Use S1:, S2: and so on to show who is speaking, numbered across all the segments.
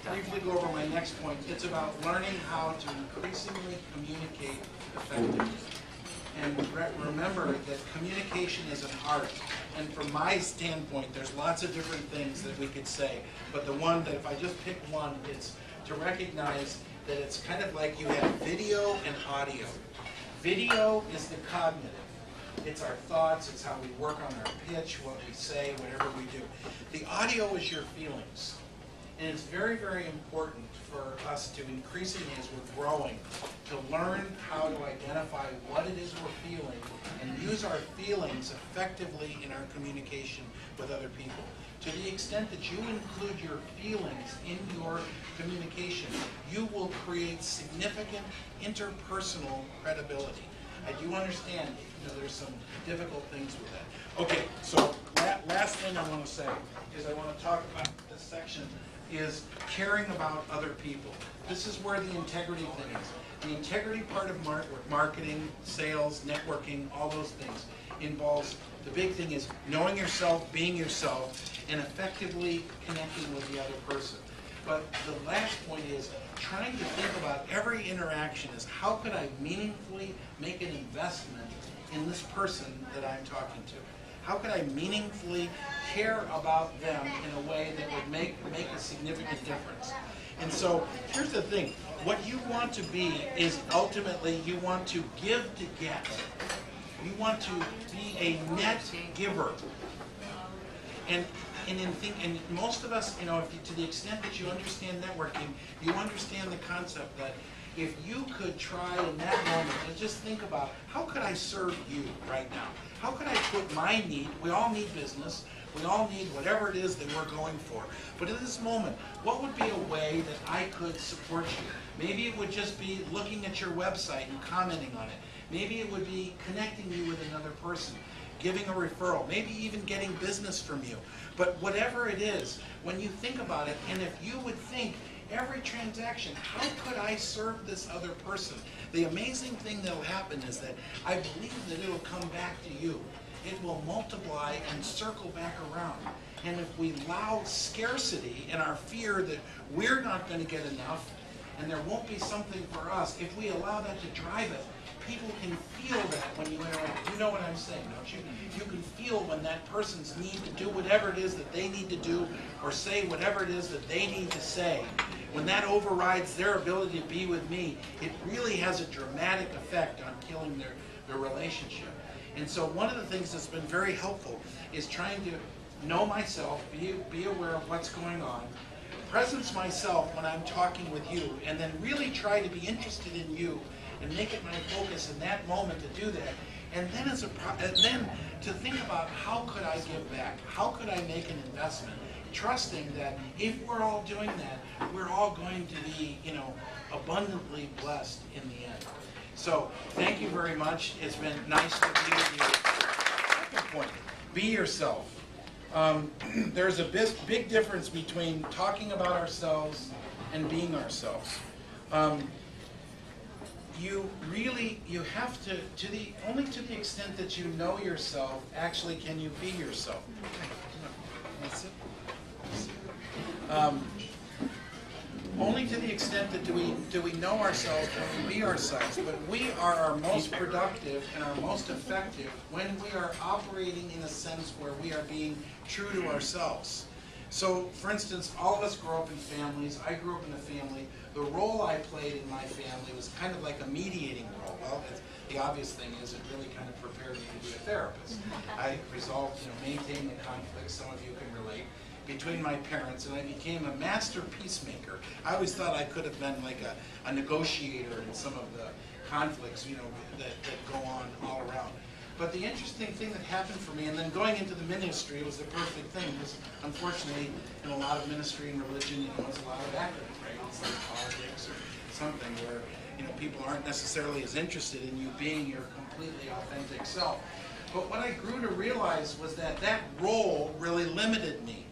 S1: briefly go over my next point. It's about learning how to increasingly communicate effectively. And remember that communication is an art. And from my standpoint, there's lots of different things that we could say. But the one that, if I just pick one, it's to recognize that it's kind of like you have video and audio. Video is the cognitive. It's our thoughts, it's how we work on our pitch, what we say, whatever we do. The audio is your feelings. And it's very, very important for us to increasingly, as we're growing, to learn how to identify what it is we're feeling and use our feelings effectively in our communication with other people. To the extent that you include your feelings in your communication, you will create significant interpersonal credibility. I do understand, there's some difficult things with that. Okay, so last thing I want to say is I want to talk about this section is caring about other people. This is where the integrity thing is. The integrity part of marketing, sales, networking, all those things involves, the big thing is knowing yourself, being yourself, and effectively connecting with the other person. But the last point is trying to think about every interaction is how could I meaningfully make an investment in this person that I'm talking to? How could I meaningfully care about them in a way that would make a significant difference? And so here's the thing. What you want to be is ultimately you want to give to get. You want to be a net giver. And most of us, to the extent that you understand networking, you understand the concept that if you could try in that moment to just think about how could I serve you right now? How could I put my need, we all need business, we all need whatever it is that we're going for. But in this moment, what would be a way that I could support you? Maybe it would just be looking at your website and commenting on it. Maybe it would be connecting you with another person, giving a referral, maybe even getting business from you. But whatever it is, when you think about it, and if you would think every transaction, how could I serve this other person? The amazing thing that will happen is that I believe that it will come back to you. It will multiply and circle back around. And if we allow scarcity and our fear that we're not going to get enough and there won't be something for us, if we allow that to drive it, people can feel that when you interact. You know what I'm saying, don't you? You can feel when that person's need to do whatever it is that they need to do or say whatever it is that they need to say. When that overrides their ability to be with me, it really has a dramatic effect on killing their relationship. And so one of the things that's been very helpful is trying to know myself, be aware of what's going on, presence myself when I'm talking with you, and then really try to be interested in you and make it my focus in that moment to do that. And then then to think about how could I give back? How could I make an investment? Trusting that if we're all doing that, we're all going to be, abundantly blessed in the end. So thank you very much. It's been nice to be with you. Second point, be yourself. There's a big difference between talking about ourselves and being ourselves. You have to only to the extent that you know yourself, actually can you be yourself. That's it. Only to the extent that do we know ourselves, can we be ourselves. But we are our most productive and our most effective when we are operating in a sense where we are being true to ourselves. So, for instance, all of us grow up in families. I grew up in a family. The role I played in my family was kind of like a mediating role. Well, the obvious thing is it really kind of prepared me to be a therapist. I resolved, maintain the conflicts, some of you can relate, between my parents, and I became a master peacemaker. I always thought I could have been like a negotiator in some of the conflicts, that go on all around. But the interesting thing that happened for me, and then going into the ministry was the perfect thing, because unfortunately, in a lot of ministry and religion, it's a lot of acting, right? It's like politics or something where people aren't necessarily as interested in you being your completely authentic self. But what I grew to realize was that role really limited me,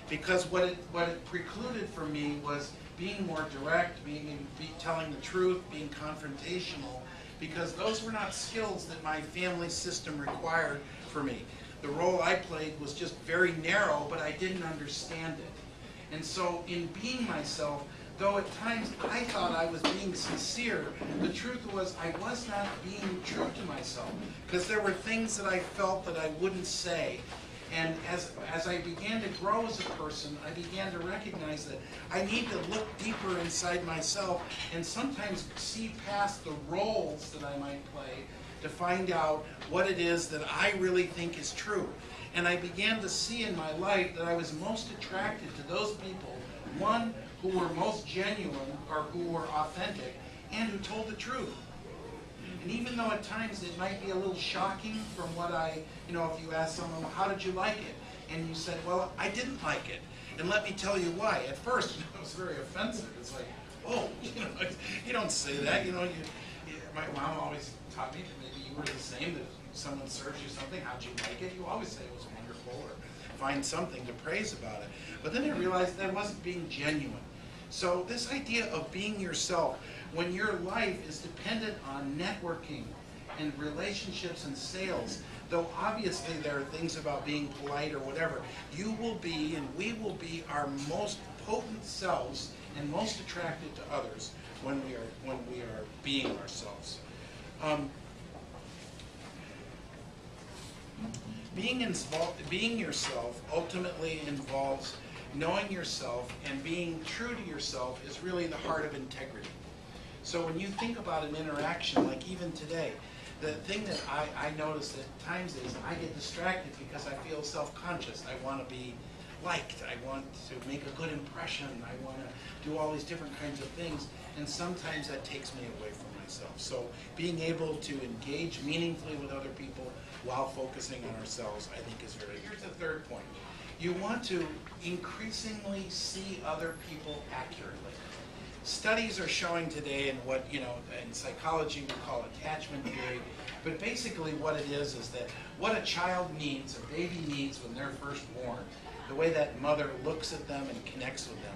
S1: because what it precluded for me was being more direct, telling the truth, being confrontational, because those were not skills that my family system required for me. The role I played was just very narrow, but I didn't understand it. And so in being myself, though at times I thought I was being sincere, the truth was I was not being true to myself, because there were things that I felt that I wouldn't say. And as I began to grow as a person, I began to recognize that I need to look deeper inside myself and sometimes see past the roles that I might play to find out what it is that I really think is true. And I began to see in my life that I was most attracted to those people, one, who were most genuine or who were authentic and who told the truth. And even though at times it might be a little shocking from what if you ask someone, well, how did you like it? And you said, well, I didn't like it. And let me tell you why. At first, it was very offensive. It's like, oh, you don't say that. My mom always taught me, maybe you were the same, that if someone serves you something, how'd you like it? You always say it was wonderful or find something to praise about it. But then I realized that wasn't being genuine. So this idea of being yourself, when your life is dependent on networking and relationships and sales, though obviously there are things about being polite or whatever, you will be and we will be our most potent selves and most attracted to others when we are being ourselves. Being yourself ultimately involves knowing yourself, and being true to yourself is really the heart of integrity. So when you think about an interaction, like even today, the thing that I notice at times is I get distracted because I feel self-conscious. I want to be liked. I want to make a good impression. I want to do all these different kinds of things, and sometimes that takes me away from myself. So being able to engage meaningfully with other people while focusing on ourselves, I think is very. Here's the third point. You want to increasingly see other people accurately. Studies are showing today in what, in psychology we call attachment theory, but basically what it is that what a child needs, a baby needs when they're first born, the way that mother looks at them and connects with them,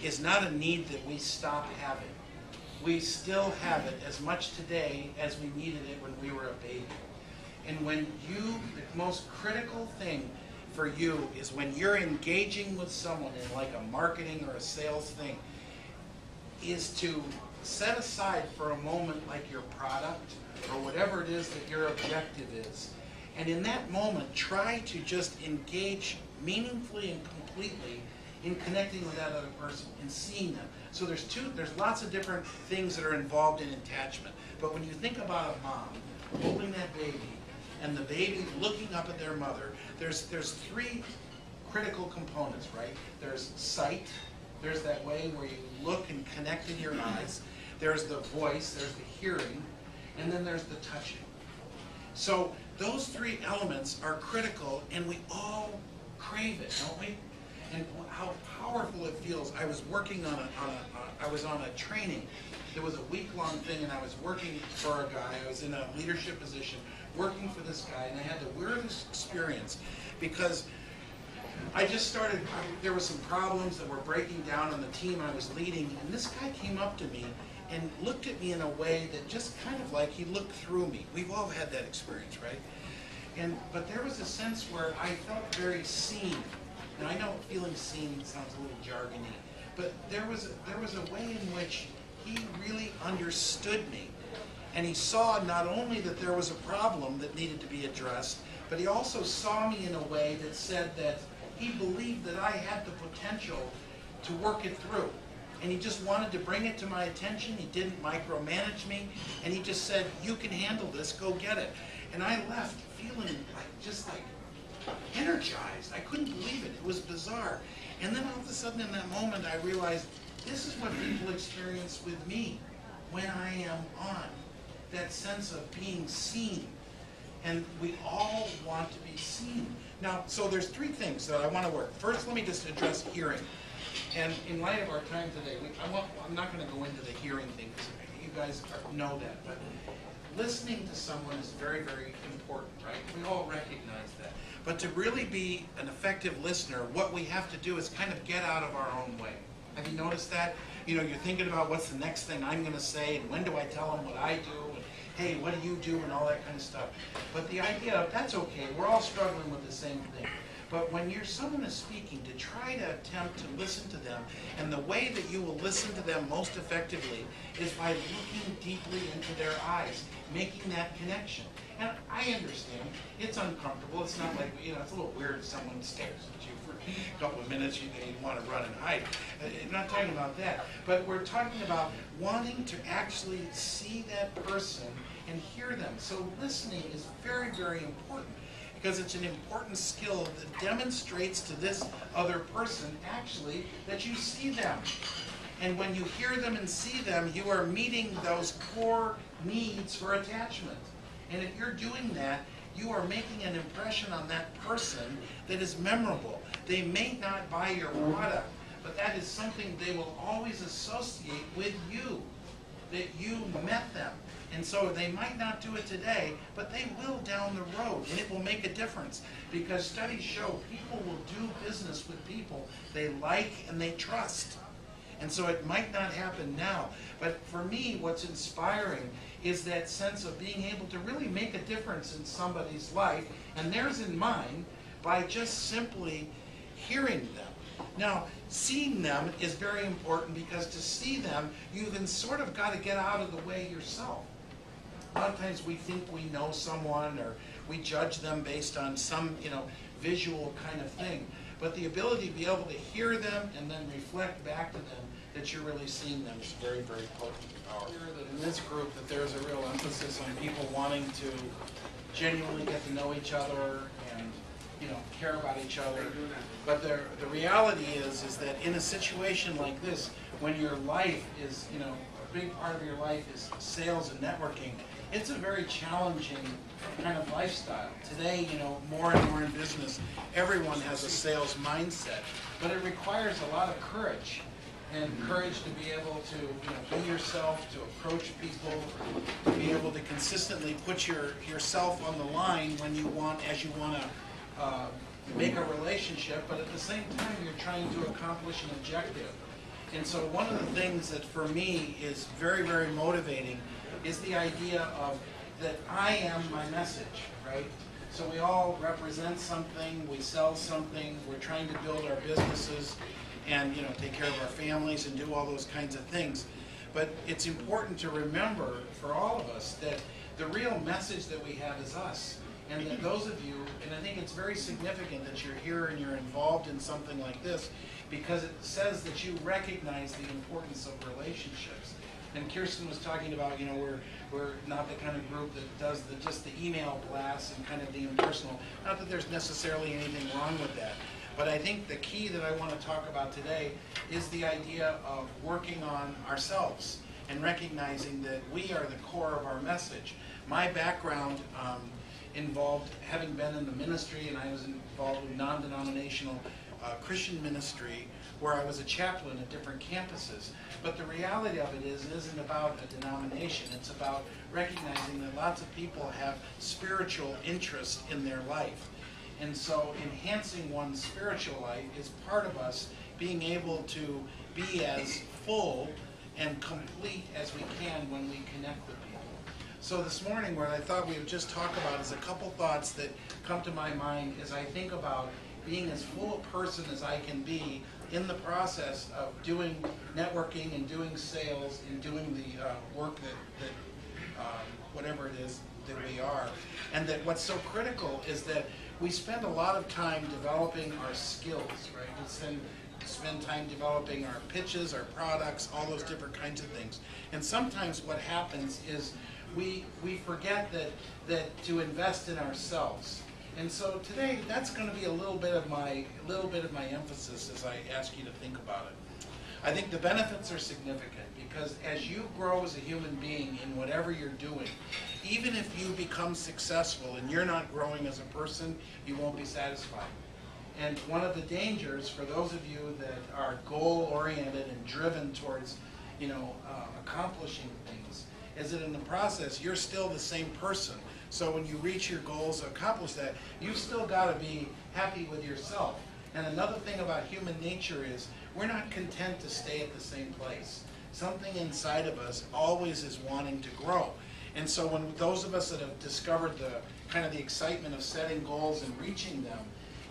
S1: is not a need that we stop having. We still have it as much today as we needed it when we were a baby. And when the most critical thing for you is when you're engaging with someone in like a marketing or a sales thing, is to set aside for a moment like your product or whatever it is that your objective is. And in that moment, try to just engage meaningfully and completely in connecting with that other person and seeing them. So there's lots of different things that are involved in attachment. But when you think about a mom holding that baby and the baby looking up at their mother, there's three critical components, right? There's sight. There's that way where you look and connect in your eyes. There's the voice, there's the hearing, and then there's the touching. So those three elements are critical, and we all crave it, don't we? And how powerful it feels. I was working I was on a training. It was a week-long thing, and I was working for a guy. I was in a leadership position, working for this guy, and I had the weirdest experience because I just started, there were some problems that were breaking down on the team I was leading, and this guy came up to me and looked at me in a way that just kind of like he looked through me. We've all had that experience, right? But there was a sense where I felt very seen. And I know feeling seen sounds a little jargony, but there was a way in which he really understood me. And he saw not only that there was a problem that needed to be addressed, but he also saw me in a way that said that he believed that I had the potential to work it through. And he just wanted to bring it to my attention. He didn't micromanage me. And he just said, you can handle this, go get it. And I left feeling just energized. I couldn't believe it. It was bizarre. And then all of a sudden in that moment I realized this is what people experience with me when I am on. That sense of being seen. And we all want to be seen. Now, so there's three things that I want to work. First, let me just address hearing. And in light of our time today, I'm not going to go into the hearing thing because you guys know that. But listening to someone is very, very important, right? We all recognize that. But to really be an effective listener, what we have to do is kind of get out of our own way. Have you noticed that? You're thinking about what's the next thing I'm going to say, and when do I tell them what I do, and hey, what do you do, and all that kind of stuff. But the idea of, that's okay, we're all struggling with the same thing. But when someone is speaking, to try to attempt to listen to them, and the way that you will listen to them most effectively is by looking deeply into their eyes, making that connection. And I understand, it's uncomfortable. It's not like, it's a little weird if someone stares at you for a couple of minutes, you want to run and hide. I'm not talking about that. But we're talking about wanting to actually see that person and hear them. So listening is very, very important, because it's an important skill that demonstrates to this other person actually that you see them. And when you hear them and see them, you are meeting those core needs for attachment. And if you're doing that, you are making an impression on that person that is memorable. They may not buy your product, but that is something they will always associate with you, that you met them. And so they might not do it today, but they will down the road, and it will make a difference. Because studies show people will do business with people they like and they trust. And so it might not happen now, but for me, what's inspiring is that sense of being able to really make a difference in somebody's life, and theirs in mine, by just simply hearing them. Now, seeing them is very important, because to see them, you then sort of got to get out of the way yourself. A lot of times we think we know someone, or we judge them based on some, visual kind of thing. But the ability to be able to hear them and then reflect back to them that you're really seeing them is very, very potent and powerful. That in this group that there's a real emphasis on people wanting to genuinely get to know each other and care about each other. But the reality is that in a situation like this, when your life is, a big part of your life is sales and networking, it's a very challenging kind of lifestyle. Today, more and more in business, everyone has a sales mindset, but it requires a lot of courage. And courage to be able to be yourself, to approach people, to be able to consistently put yourself on the line when you want to make a relationship, but at the same time you're trying to accomplish an objective. And so one of the things that for me is very, very motivating is the idea of that I am my message, right? So we all represent something, we sell something, we're trying to build our businesses and take care of our families and do all those kinds of things. But it's important to remember for all of us that the real message that we have is us. And that those of you, and I think it's very significant that you're here and you're involved in something like this, because it says that you recognize the importance of relationships. And Kirsten was talking about, we're not the kind of group that does just the email blasts and kind of the impersonal. Not that there's necessarily anything wrong with that. But I think the key that I want to talk about today is the idea of working on ourselves and recognizing that we are the core of our message. My background involved having been in the ministry, and I was involved in non-denominational Christian ministry where I was a chaplain at different campuses. But the reality of it isn't about a denomination. It's about recognizing that lots of people have spiritual interest in their life. And so enhancing one's spiritual life is part of us being able to be as full and complete as we can when we connect with people. So this morning, what I thought we would just talk about is a couple thoughts that come to my mind as I think about being as full a person as I can be in the process of doing networking and doing sales and doing the work that whatever it is that we are. And that what's so critical is that we spend a lot of time developing our skills, right? We spend time developing our pitches, our products, all those different kinds of things. And sometimes what happens is we forget that to invest in ourselves. And so today, that's going to be a little bit of my emphasis as I ask you to think about it. I think the benefits are significant because as you grow as a human being in whatever you're doing, even if you become successful and you're not growing as a person, you won't be satisfied. And one of the dangers for those of you that are goal-oriented and driven towards, accomplishing things, is that in the process, you're still the same person. So when you reach your goals, accomplish that, you've still got to be happy with yourself. And another thing about human nature is we're not content to stay at the same place. Something inside of us always is wanting to grow. And so when those of us that have discovered the excitement of setting goals and reaching them,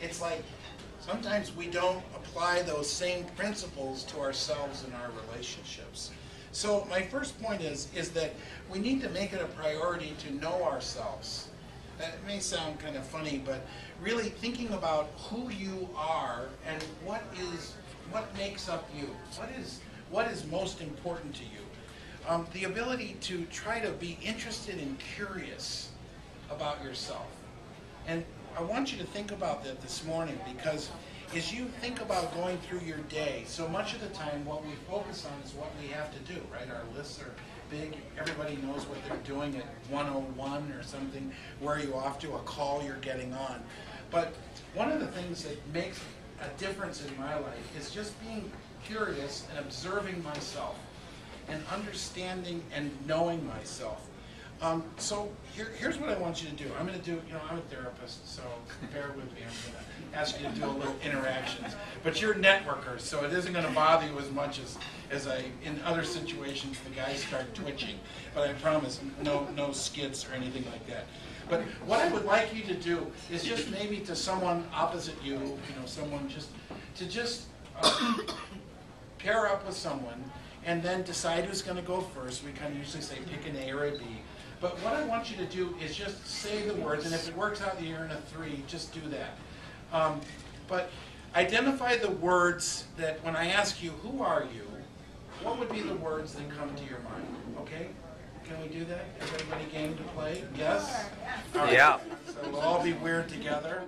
S1: it's like sometimes we don't apply those same principles to ourselves and our relationships. So my first point is that we need to make it a priority to know ourselves. It may sound kind of funny, but really thinking about who you are and what makes up you. What is most important to you? The ability to try to be interested and curious about yourself. And I want you to think about that this morning, because as you think about going through your day, so much of the time what we focus on is what we have to do, right? Our lists are big. Everybody knows what they're doing at 1:01 or something. Where are you off to? A call you're getting on. But one of the things that makes a difference in my life is just being curious and observing myself and understanding and knowing myself. So here's what I want you to do. I'm going to do, I'm a therapist, so bear with me. I'm going to ask you to do a little interactions. But you're networkers, so it isn't going to bother you as much as in other situations, the guys start twitching. But I promise, no skits or anything like that. But what I would like you to do is just maybe to someone opposite you, someone just pair up with someone and then decide who's going to go first. We kind of usually say pick an A or a B. But what I want you to do is just say the words, and if it works out that you're in a 3, just do that. But identify the words that when I ask you, who are you, what would be the words that come to your mind, okay? Can we do that? Everybody game to play? Yes? All right.
S2: Yeah.
S1: So we'll all be weird together.